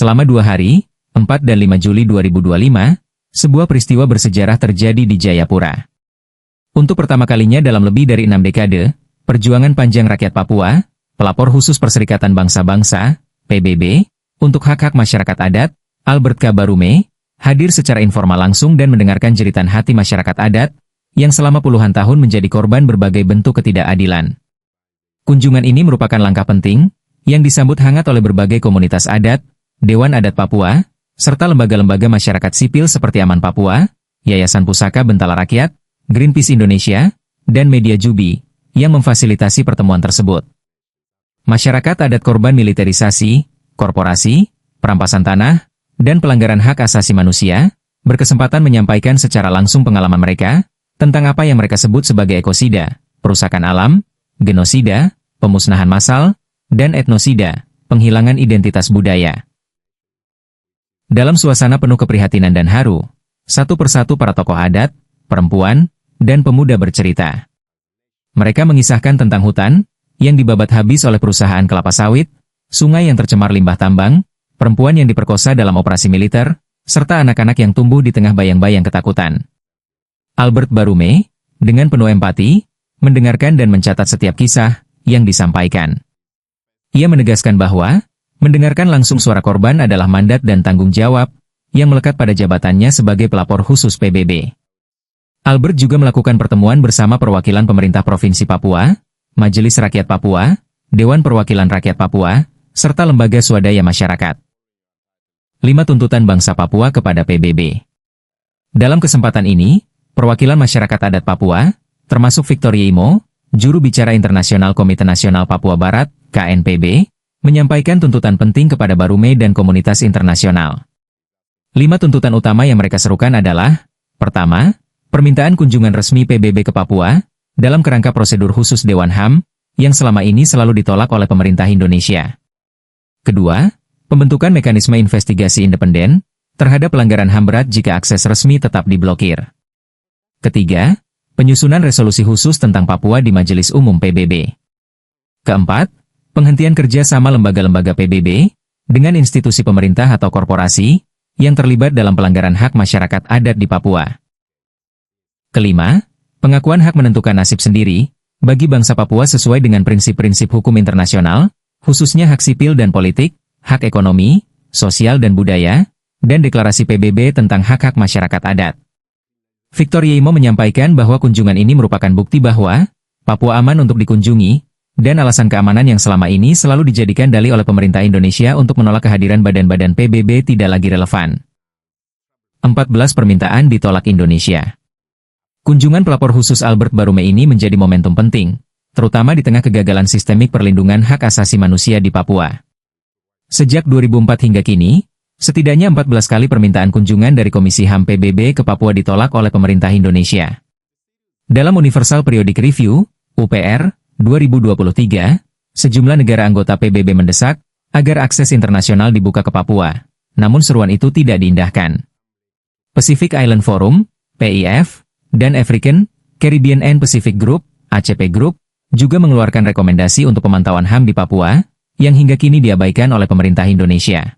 Selama 2 hari, 4 dan 5 Juli 2025, sebuah peristiwa bersejarah terjadi di Jayapura. Untuk pertama kalinya dalam lebih dari 6 dekade, perjuangan panjang rakyat Papua, pelapor khusus Perserikatan Bangsa-Bangsa, PBB, untuk hak-hak masyarakat adat, Albert K. Barume, hadir secara informal langsung dan mendengarkan jeritan hati masyarakat adat, yang selama puluhan tahun menjadi korban berbagai bentuk ketidakadilan. Kunjungan ini merupakan langkah penting, yang disambut hangat oleh berbagai komunitas adat, Dewan Adat Papua, serta lembaga-lembaga masyarakat sipil seperti Aman Papua, Yayasan Pusaka Bentala Rakyat, Greenpeace Indonesia, dan Media Jubi, yang memfasilitasi pertemuan tersebut. Masyarakat adat korban militerisasi, korporasi, perampasan tanah, dan pelanggaran hak asasi manusia, berkesempatan menyampaikan secara langsung pengalaman mereka, tentang apa yang mereka sebut sebagai ekosida, perusakan alam, genosida, pemusnahan massal, dan etnosida, penghilangan identitas budaya. Dalam suasana penuh keprihatinan dan haru, satu persatu para tokoh adat, perempuan, dan pemuda bercerita. Mereka mengisahkan tentang hutan, yang dibabat habis oleh perusahaan kelapa sawit, sungai yang tercemar limbah tambang, perempuan yang diperkosa dalam operasi militer, serta anak-anak yang tumbuh di tengah bayang-bayang ketakutan. Albert Barume, dengan penuh empati, mendengarkan dan mencatat setiap kisah yang disampaikan. Ia menegaskan bahwa, mendengarkan langsung suara korban adalah mandat dan tanggung jawab yang melekat pada jabatannya sebagai pelapor khusus PBB. Albert juga melakukan pertemuan bersama perwakilan pemerintah Provinsi Papua, Majelis Rakyat Papua, Dewan Perwakilan Rakyat Papua, serta lembaga swadaya masyarakat. 5 tuntutan bangsa Papua kepada PBB. Dalam kesempatan ini, perwakilan masyarakat adat Papua, termasuk Victor Yeimo, juru bicara internasional Komite Nasional Papua Barat, KNPB, menyampaikan tuntutan penting kepada Barume dan komunitas internasional. 5 tuntutan utama yang mereka serukan adalah, pertama, permintaan kunjungan resmi PBB ke Papua, dalam kerangka prosedur khusus Dewan HAM, yang selama ini selalu ditolak oleh pemerintah Indonesia. Kedua, pembentukan mekanisme investigasi independen, terhadap pelanggaran HAM berat jika akses resmi tetap diblokir. Ketiga, penyusunan resolusi khusus tentang Papua di Majelis Umum PBB. Keempat, penghentian kerja sama lembaga-lembaga PBB, dengan institusi pemerintah atau korporasi, yang terlibat dalam pelanggaran hak masyarakat adat di Papua. Kelima, pengakuan hak menentukan nasib sendiri, bagi bangsa Papua sesuai dengan prinsip-prinsip hukum internasional, khususnya hak sipil dan politik, hak ekonomi, sosial dan budaya, dan deklarasi PBB tentang hak-hak masyarakat adat. Victor Yeimo menyampaikan bahwa kunjungan ini merupakan bukti bahwa, Papua aman untuk dikunjungi, dan alasan keamanan yang selama ini selalu dijadikan dalih oleh pemerintah Indonesia untuk menolak kehadiran badan-badan PBB tidak lagi relevan. 14 permintaan ditolak Indonesia. Kunjungan pelapor khusus Albert Barume ini menjadi momentum penting, terutama di tengah kegagalan sistemik perlindungan hak asasi manusia di Papua. Sejak 2004 hingga kini, setidaknya 14 kali permintaan kunjungan dari Komisi HAM PBB ke Papua ditolak oleh pemerintah Indonesia. Dalam Universal Periodic Review, UPR, 2023, sejumlah negara anggota PBB mendesak agar akses internasional dibuka ke Papua, namun seruan itu tidak diindahkan. Pacific Island Forum, PIF, dan African, Caribbean and Pacific Group, ACP Group, juga mengeluarkan rekomendasi untuk pemantauan HAM di Papua, yang hingga kini diabaikan oleh pemerintah Indonesia.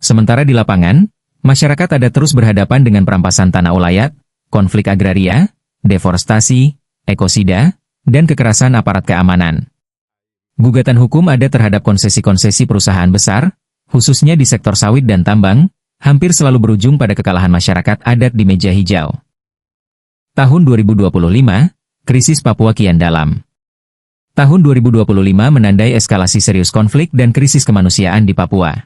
Sementara di lapangan, masyarakat adat terus berhadapan dengan perampasan tanah ulayat, konflik agraria, deforestasi, ekosida, dan kekerasan aparat keamanan. Gugatan hukum adat terhadap konsesi-konsesi perusahaan besar, khususnya di sektor sawit dan tambang, hampir selalu berujung pada kekalahan masyarakat adat di meja hijau. Tahun 2025, krisis Papua kian dalam. Tahun 2025 menandai eskalasi serius konflik dan krisis kemanusiaan di Papua.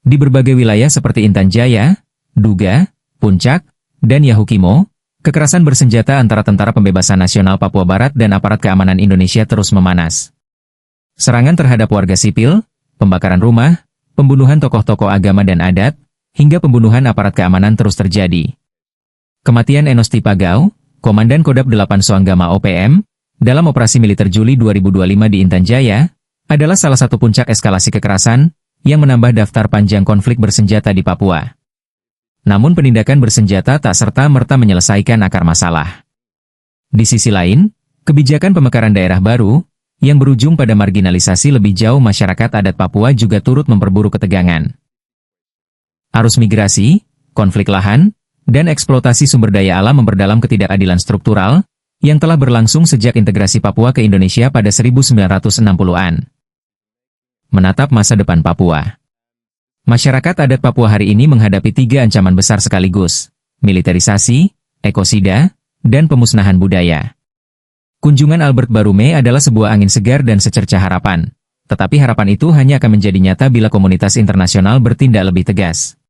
Di berbagai wilayah seperti Intan Jaya, Duga, Puncak, dan Yahukimo, kekerasan bersenjata antara Tentara Pembebasan Nasional Papua Barat dan aparat keamanan Indonesia terus memanas. Serangan terhadap warga sipil, pembakaran rumah, pembunuhan tokoh-tokoh agama dan adat, hingga pembunuhan aparat keamanan terus terjadi. Kematian Enos Tipagau, Komandan Kodam 8 Soanggama OPM, dalam operasi militer Juli 2025 di Intan Jaya, adalah salah satu puncak eskalasi kekerasan, yang menambah daftar panjang konflik bersenjata di Papua. Namun penindakan bersenjata tak serta-merta menyelesaikan akar masalah. Di sisi lain, kebijakan pemekaran daerah baru, yang berujung pada marginalisasi lebih jauh masyarakat adat Papua juga turut memperburuk ketegangan. Arus migrasi, konflik lahan, dan eksploitasi sumber daya alam memperdalam ketidakadilan struktural yang telah berlangsung sejak integrasi Papua ke Indonesia pada 1960-an. Menatap masa depan Papua. Masyarakat adat Papua hari ini menghadapi 3 ancaman besar sekaligus: militerisasi, ekosida, dan pemusnahan budaya. Kunjungan Albert Barume adalah sebuah angin segar dan secercah harapan. Tetapi harapan itu hanya akan menjadi nyata bila komunitas internasional bertindak lebih tegas.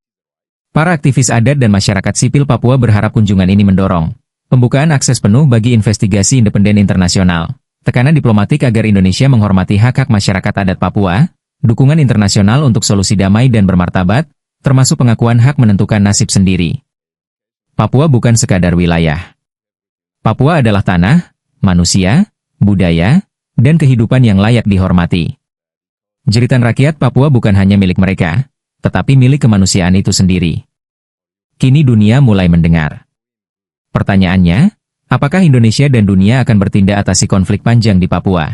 Para aktivis adat dan masyarakat sipil Papua berharap kunjungan ini mendorong pembukaan akses penuh bagi investigasi independen internasional, tekanan diplomatik agar Indonesia menghormati hak-hak masyarakat adat Papua, dukungan internasional untuk solusi damai dan bermartabat, termasuk pengakuan hak menentukan nasib sendiri. Papua bukan sekadar wilayah. Papua adalah tanah, manusia, budaya, dan kehidupan yang layak dihormati. Jeritan rakyat Papua bukan hanya milik mereka, tetapi milik kemanusiaan itu sendiri. Kini dunia mulai mendengar. Pertanyaannya, apakah Indonesia dan dunia akan bertindak atasi konflik panjang di Papua?